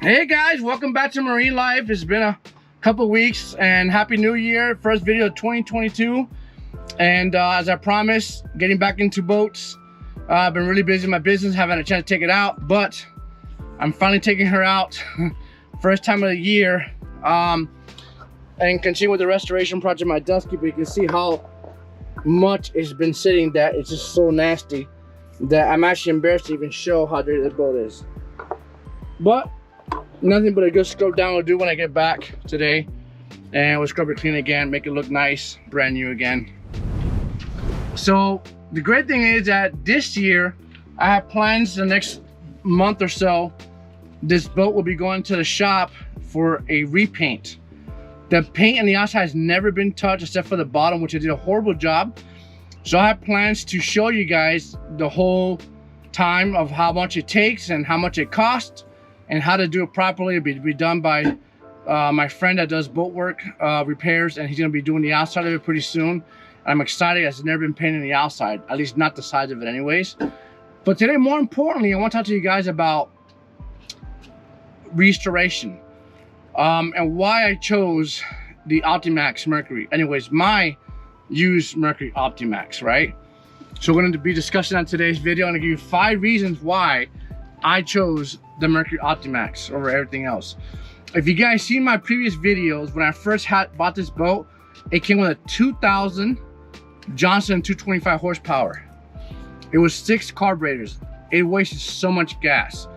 Hey guys, welcome back to Marine Life. It's been a couple weeks and Happy New Year. First video of 2022. And as I promised, getting back into boats. I've been really busy in my business, haven't had a chance to take it out, but I'm finally taking her out. First time of the year. And continue with the restoration project of my Dusky, but you can see how much it's been sitting that it's just so nasty that I'm actually embarrassed to even show how dirty this boat is. But nothing but a good scrub down will do when I get back today, and we'll scrub it clean again, make it look nice, brand new again. So the great thing is that this year I have plans the next month or so. This boat will be going to the shop for a repaint. The paint on the outside has never been touched except for the bottom, which I did a horrible job. So I have plans to show you guys the whole time of how much it takes and how much it costs, and how to do it properly. It'll be done by my friend that does boat work repairs, and he's gonna be doing the outside of it pretty soon. I'm excited. It's never been painted the outside, at least not the sides of it anyways. But today, more importantly, I want to talk to you guys about restoration and why I chose the Optimax Mercury. Anyways, my used Mercury Optimax, right? So we're going to be discussing on today's video. I'm going to give you 5 reasons why I chose the Mercury Optimax over everything else. If you guys seen my previous videos, when I first bought this boat, it came with a 2000 Johnson 225 horsepower. It was 6 carburetors. It wasted so much gas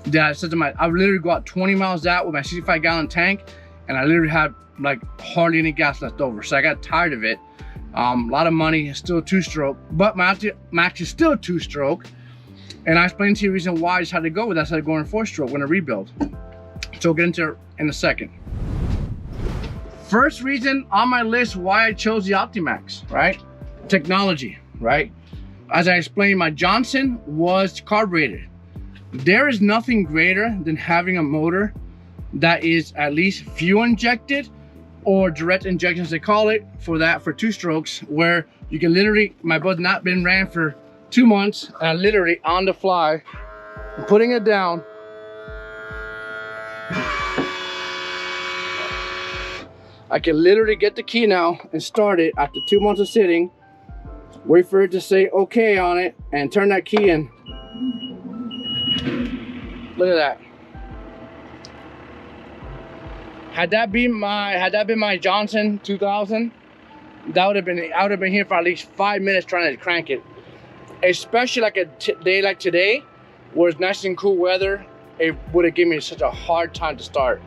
that I said to I literally go out 20 miles out with my 65-gallon tank, and I literally had like hardly any gas left over. So I got tired of it. A lot of money, still a 2-stroke, but my Optimax is still a 2-stroke. And I explained to you the reason why I decided to go with that instead of going 4-stroke when I rebuild. So we'll get into it in a second. First reason on my list why I chose the Optimax, right? Technology, right? As I explained, my Johnson was carbureted. There is nothing greater than having a motor that is at least fuel injected or direct injection, as they call it, for 2-strokes, where you can literally, my boat's not been ran for 2 months, and literally on the fly, putting it down, I can literally get the key now and start it after 2 months of sitting, wait for it to say okay on it, and turn that key in. Look at that. Had that been my Johnson 2000, I would have been here for at least 5 minutes trying to crank it. Especially like a day like today, where it's nice and cool weather, it would have given me such a hard time to start.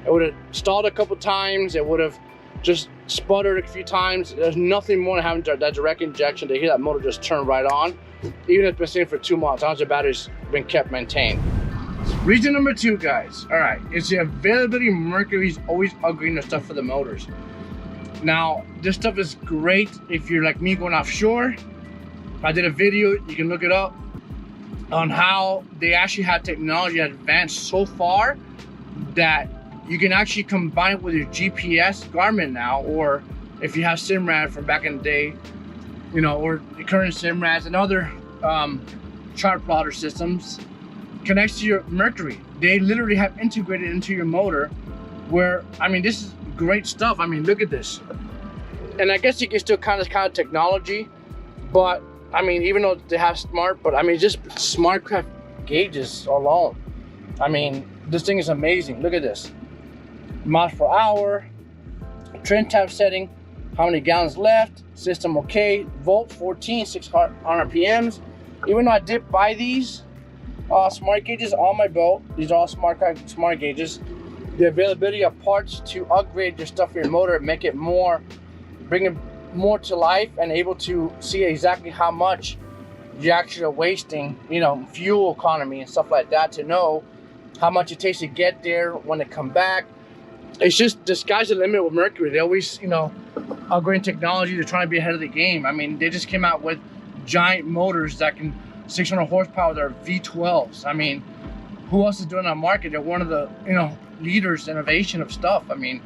It would have stalled a couple times. It would have just sputtered a few times. There's nothing more than having that direct injection to hear that motor just turn right on. Even if it's been sitting for 2 months, as long as the battery's been kept maintained. Reason number 2, guys. All right, it's the availability. Mercury's always upgrading their stuff for the motors. Now, this stuff is great if you're like me going offshore. I did a video, you can look it up, on how they actually have technology advanced so far that you can actually combine it with your GPS Garmin now, or if you have Simrad from back in the day, you know, or the current Simrads and other chart plotter systems, connects to your Mercury. They literally have integrated into your motor, where, I mean, this is great stuff. I mean, look at this. And I guess you can still kind of technology, but I mean, even though they have smart, but I mean, just SmartCraft gauges alone. I mean, this thing is amazing. Look at this. Miles per hour, trim tab setting, how many gallons left, system okay, volt 14, 600 RPMs. Even though I did buy these smart gauges on my boat, these are all smart gauges. The availability of parts to upgrade your stuff for your motor, make it more, bring it more to life, and able to see exactly how much you actually are wasting, you know, fuel economy and stuff like that, to know how much it takes to get there when they come back. It's just, the sky's the limit with Mercury. They always, you know, upgrading technology. They're trying to be ahead of the game. I mean, they just came out with giant motors that can 600 horsepower. They're V12s. I mean, who else is doing that market? They're one of the, you know, leaders, innovation of stuff. I mean,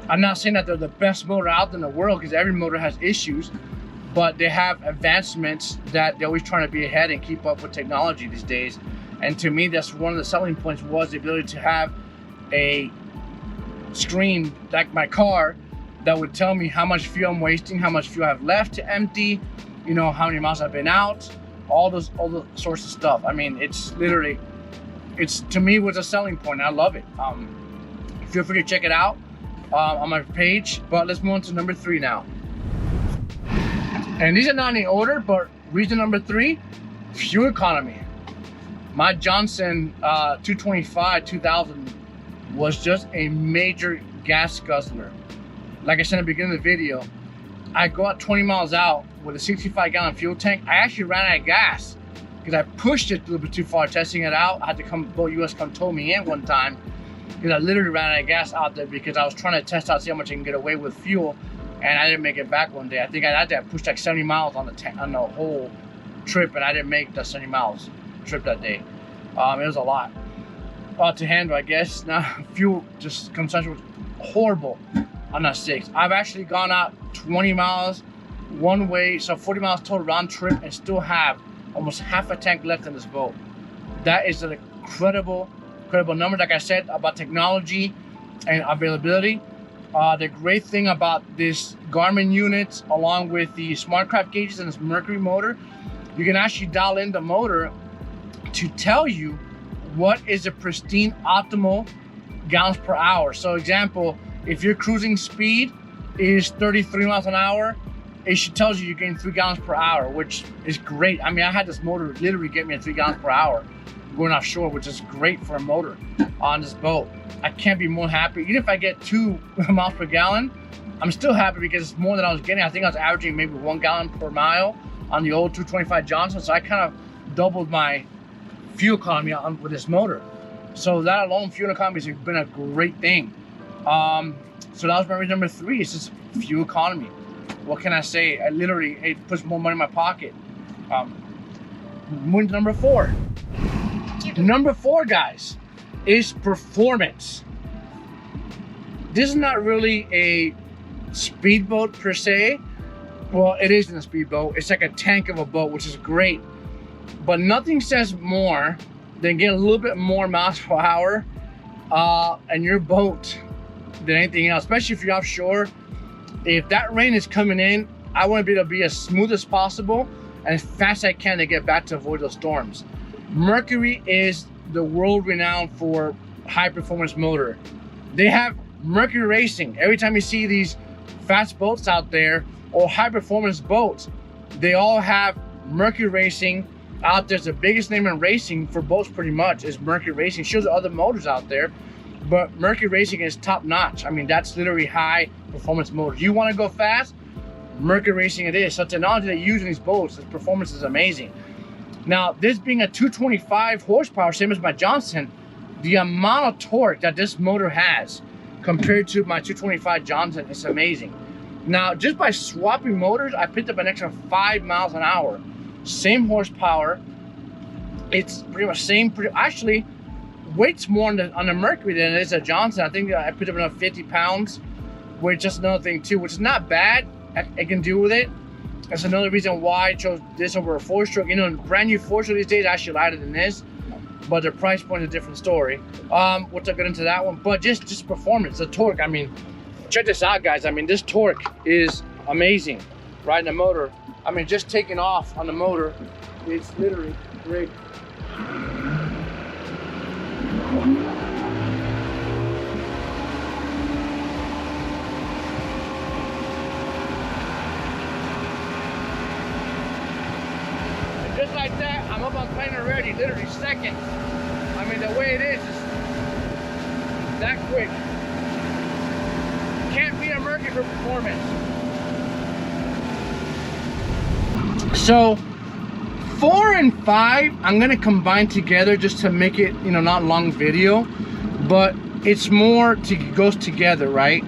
I'm not saying that they're the best motor out in the world, because every motor has issues, but they have advancements that they're always trying to be ahead and keep up with technology these days. And to me, that's one of the selling points, was the ability to have a screen like my car that would tell me how much fuel I'm wasting, how much fuel I have left to empty, you know, how many miles I've been out, all the sorts of stuff. I mean, it's literally, it's, to me, was a selling point. I love it. Feel free to check it out on my page. But let's move on to number 3 now. And these are not in order, but reason number 3, fuel economy. My Johnson 225 2000 was just a major gas guzzler. Like I said in the beginning of the video, I go out 20 miles out with a 65-gallon fuel tank. I actually ran out of gas because I pushed it a little bit too far testing it out. I had to come, boat US come tow me in one time because I literally ran out of gas out there because I was trying to test out, see how much I can get away with fuel, and I didn't make it back one day. I think I had to push like 70 miles on the whole trip, and I didn't make the 70 miles trip that day. It was a lot to handle, I guess. Now, fuel just consumption was horrible on that 6. I've actually gone out 20 miles one way, so 40 miles total round trip, and still have almost half a tank left in this boat. That is an incredible number. Like I said about technology and availability, the great thing about this Garmin units, along with the SmartCraft gauges and this Mercury motor, you can actually dial in the motor to tell you what is a pristine optimal gallons per hour. So example, if your cruising speed is 33 miles an hour, it should tell you you're getting 3 gallons per hour, which is great. I mean, I had this motor literally get me at 3 gallons per hour going offshore, which is great for a motor on this boat. I can't be more happy. Even if I get 2 miles per gallon, I'm still happy because it's more than I was getting. I think I was averaging maybe 1 gallon per mile on the old 225 Johnson, so I kind of doubled my fuel economy with this motor. So that alone, fuel economy has been a great thing. So that was my reason number 3, is just fuel economy. What can I say? It puts more money in my pocket. Moving to number 4. Number 4, guys, is performance. This is not really a speedboat per se. Well, it isn't a speedboat. It's like a tank of a boat, which is great. But nothing says more than getting a little bit more miles per hour in your boat than anything else, especially if you're offshore. If that rain is coming in, I want to be able to be as smooth as possible and as fast as I can to get back to avoid those storms. Mercury is the world renowned for high performance motor. They have Mercury Racing. Every time you see these fast boats out there or high performance boats, they all have Mercury Racing out there. It's the biggest name in racing for boats pretty much is Mercury Racing. Shows other motors out there, but Mercury Racing is top notch. I mean, that's literally high performance motors. You want to go fast? Mercury Racing it is. So technology they use in these boats, this performance is amazing. Now, this being a 225 horsepower, same as my Johnson, the amount of torque that this motor has compared to my 225 Johnson is amazing. Now, just by swapping motors, I picked up an extra 5 miles an hour. Same horsepower. It's pretty much same. Actually, weight's more on the Mercury than it is a Johnson. I think I picked up another 50 pounds, which is just another thing too, which is not bad. I can deal with it. That's another reason why I chose this over a 4-stroke. You know, brand new 4-stroke these days are actually lighter than this, but the price point is a different story. We'll get into that one, but just performance, the torque. I mean, check this out, guys. I mean, this torque is amazing, right? In the motor, I mean, just taking off on the motor, it's literally great. Just like that, I'm up on plane already, literally seconds. I mean, the way it is that quick. Can't beat a Mercury for performance. So 4 and 5, I'm gonna combine together just to make it, you know, not long video, but it's more goes together, right?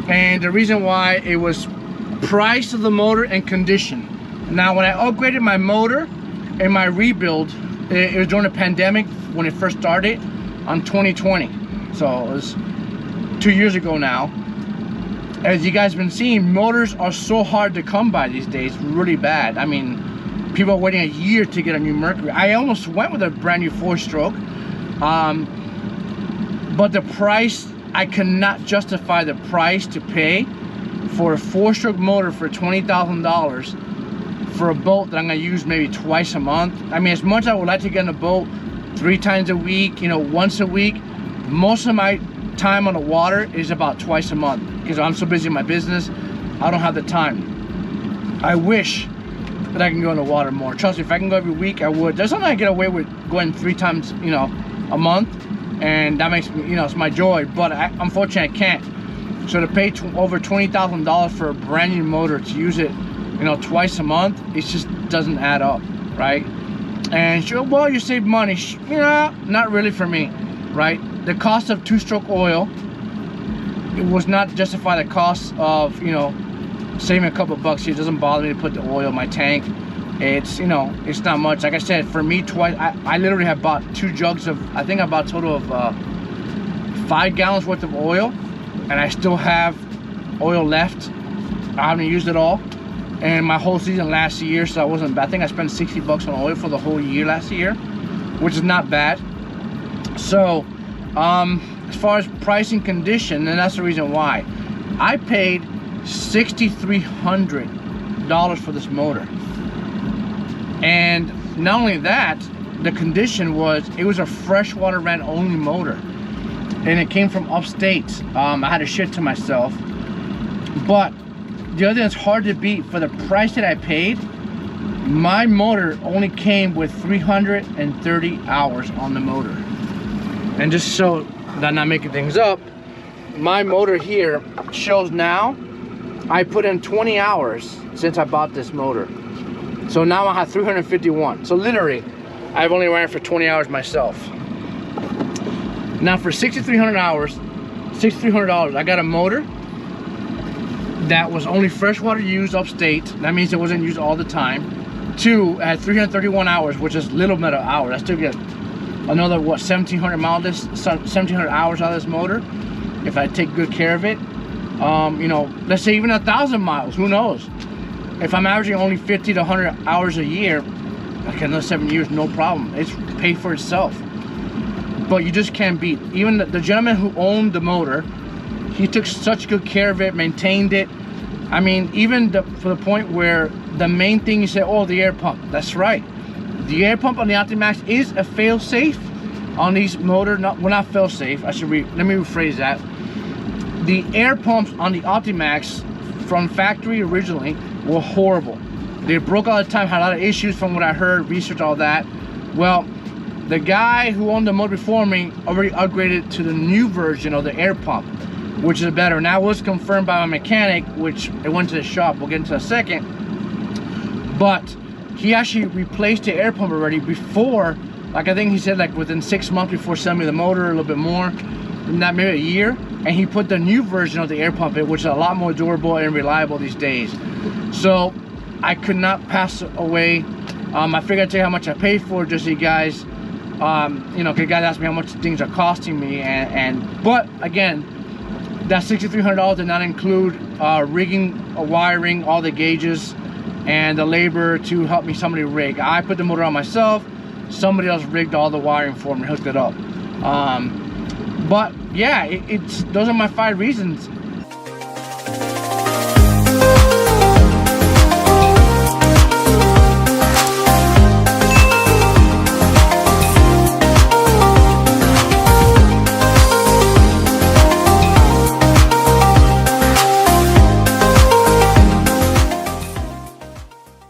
And the reason why, it was price of the motor and condition. Now, when I upgraded my motor and my rebuild, it was during the pandemic when it first started on 2020. So it was 2 years ago now. As you guys have been seeing, motors are so hard to come by these days, really bad. I mean, people are waiting a year to get a new Mercury. I almost went with a brand new 4-stroke, but the price, I cannot justify the price to pay for a 4-stroke motor for $20,000 for a boat that I'm gonna use maybe twice a month. I mean, as much as I would like to get in a boat 3 times a week, you know, once a week, most of my time on the water is about twice a month because I'm so busy in my business, I don't have the time. I wish that I can go in the water more. Trust me, if I can go every week, I would. There's something I get away with going 3 times, you know, a month, and that makes me, you know, it's my joy. But unfortunately, I can't. So to pay over $20,000 for a brand new motor to use it, you know, twice a month, it just doesn't add up, right? And sure, well, you save money. You know, not really for me, right? The cost of 2-stroke oil, it was not justify the cost of, you know, saving a couple bucks here. It doesn't bother me to put the oil in my tank. It's, you know, it's not much. Like I said, for me, twice, I literally have bought 2 jugs of, I think I bought a total of 5 gallons worth of oil, and I still have oil left. I haven't used it all. And my whole season last year, so I wasn't bad. I think I spent 60 bucks on oil for the whole year last year, which is not bad. So, as far as pricing condition, and that's the reason why I paid $6,300 for this motor. And not only that, the condition was, it was a freshwater rent only motor, and it came from upstate. I had to shit to myself. But the other thing that's hard to beat, for the price that I paid, my motor only came with 330 hours on the motor. And just so that I'm not making things up, my motor here shows now I put in 20 hours since I bought this motor. So now I have 351. So literally, I've only ran for 20 hours myself. Now for 6,300 hours, $6,300, I got a motor that was only freshwater used upstate. That means it wasn't used all the time. 2, at 331 hours, which is little bit of hours. I still get another, what, 1,700 miles, 1,700 hours out of this motor if I take good care of it. You know, let's say even 1,000 miles, who knows? If I'm averaging only 50 to 100 hours a year, like another 7 years, no problem. It's paid for itself. But you just can't beat. Even the gentleman who owned the motor, he took such good care of it, maintained it. I mean, even for the point where the main thing you said, oh, the air pump. That's right. The air pump on the Optimax is a fail-safe on these motors. Well, not fail-safe. Let me rephrase that. The air pumps on the Optimax from factory originally were horrible. They broke all the time, had a lot of issues from what I heard, research, all that. Well, the guy who owned the motor before me already upgraded to the new version of the air pump, which is better. Now it was confirmed by my mechanic, which it went to the shop, we'll get into a second. But he actually replaced the air pump already before, like I think he said like within 6 months before selling me the motor, a little bit more, not maybe a year. And he put the new version of the air pump in, which is a lot more durable and reliable these days. So I could not pass away. I figured I'd tell you how much I paid for it, just so you guys, you know, because guys ask me how much things are costing me, but again, that $6,300 did not include rigging, wiring, all the gauges, and the labor to help me somebody rig. I put the motor on myself. Somebody else rigged all the wiring for me, hooked it up. But yeah, those are my 5 reasons.